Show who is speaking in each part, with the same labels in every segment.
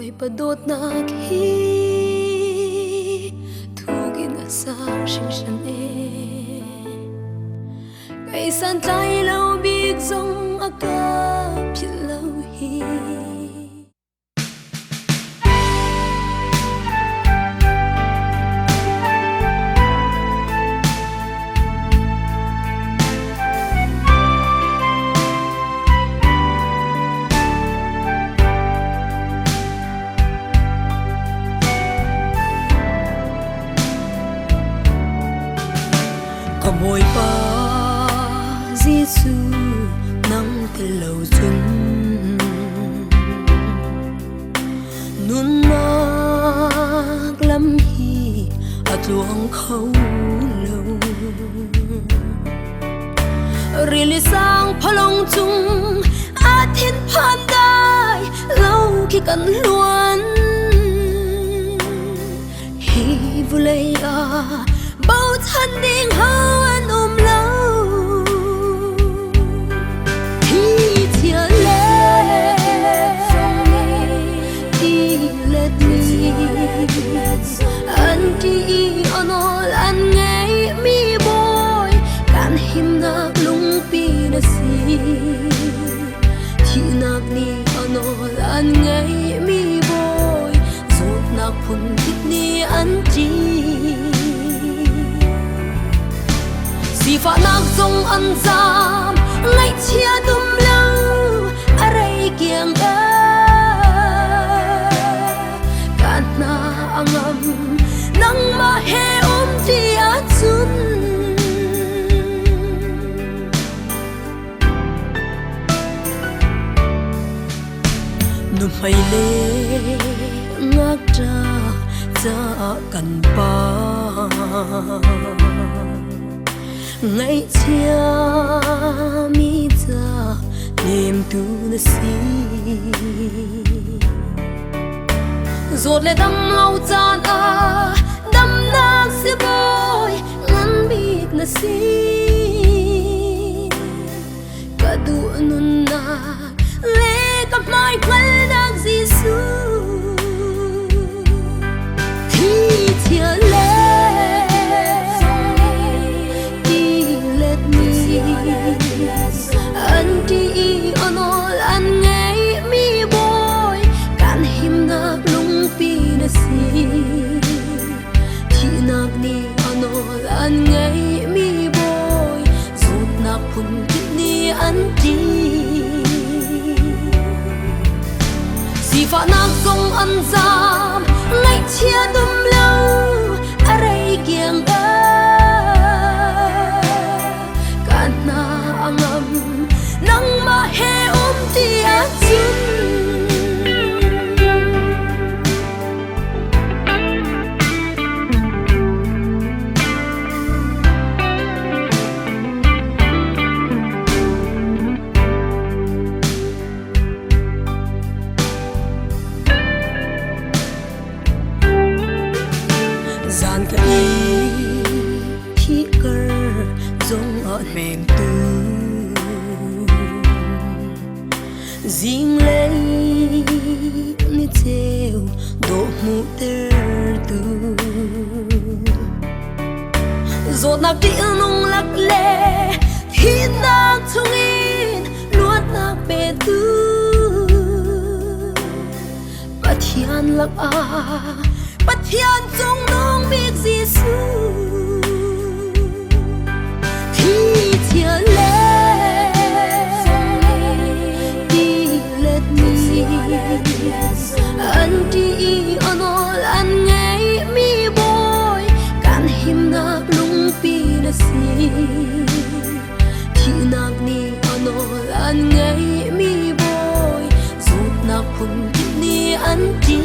Speaker 1: Oi padot na khi thu gin na sang sinh shan e cây san tay lâu biết dòng aka phit lâu hi môi pa Giêsu nắng thế lâu xuân nun mạc lắm hi luang khâu lâu rili sang phalong chung thiên phan dai lâu khi cần luan hi vulei bao thân điên hơn lâu khi chia lệ đi lệ đi anh đi anol anh nghe mi boy can him na lung pi na si thi nak ni anol anh nghe mi boy zot nak phun kit ni anh chi si fa nak zong an zam ngai chia dum lâu arai kiang a kana angam nang ma he ti a chun nu mai le ngak tra cha kan pa ngày chia mi cha niềm tu na si rồi lại đâm hậu chan đâm nang si boy ngăn biết na si cả du nun na lệ cặp mai quên đang Giêsu thì chia lệ anh đi anol anh nghe mi boy can him nak lung pi na si thi nak ni anol anh nghe mi boy zot nak phun kit ni anh đi si fa nak zong an zam ngai chia dum lâu arai kiang nang ma he ti a chun zan ka thi kar zong ở mềm tu riêng lấy ni theo độ mu ter tu rồi nạc đi nung lắc lệ thiên đang chung in luốt nạc bề tu bắt thiên lắc bắt thiên chung nung biết Giêsu thì chia lệ anh đi anol anh nghe mi boy can him nak lung pi na si thi nak ni anol anh nghe mi boy zot nak phun kit ni anh đi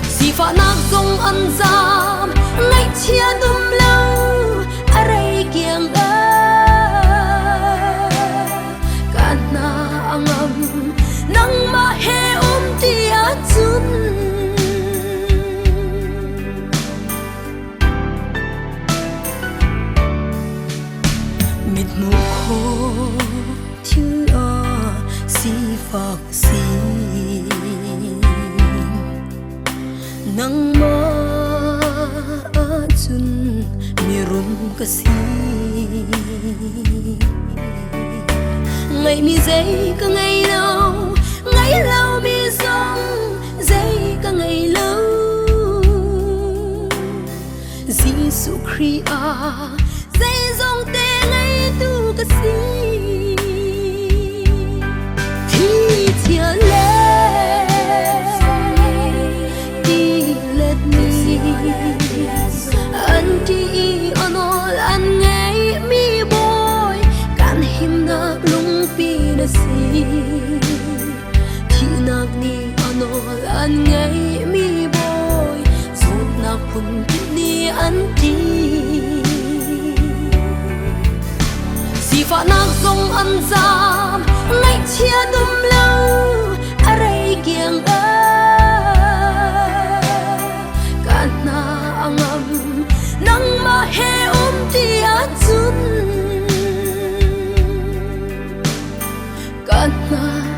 Speaker 1: si fa nak zong an zam ngai chia dum lâu arai kiang nang ma he ti a chun mit mu kho thiu a si phạc xì nang ma chun mi rum ka si ngày mi dây cả ngày lâu mi sông dây cả ngày lâu Giêsu Christ dây dòng tê ngày tu ka si thi chia lệ đi lệ mi anh đi anol anh ngày mi boy kan him na lung pi na si thi nak ni anol anh ngày mi boy zot na kun ni anh đi si fa nak zong an zam ngày chia đum lâu ở đây kiêng kana angam nang ma he tia chun kana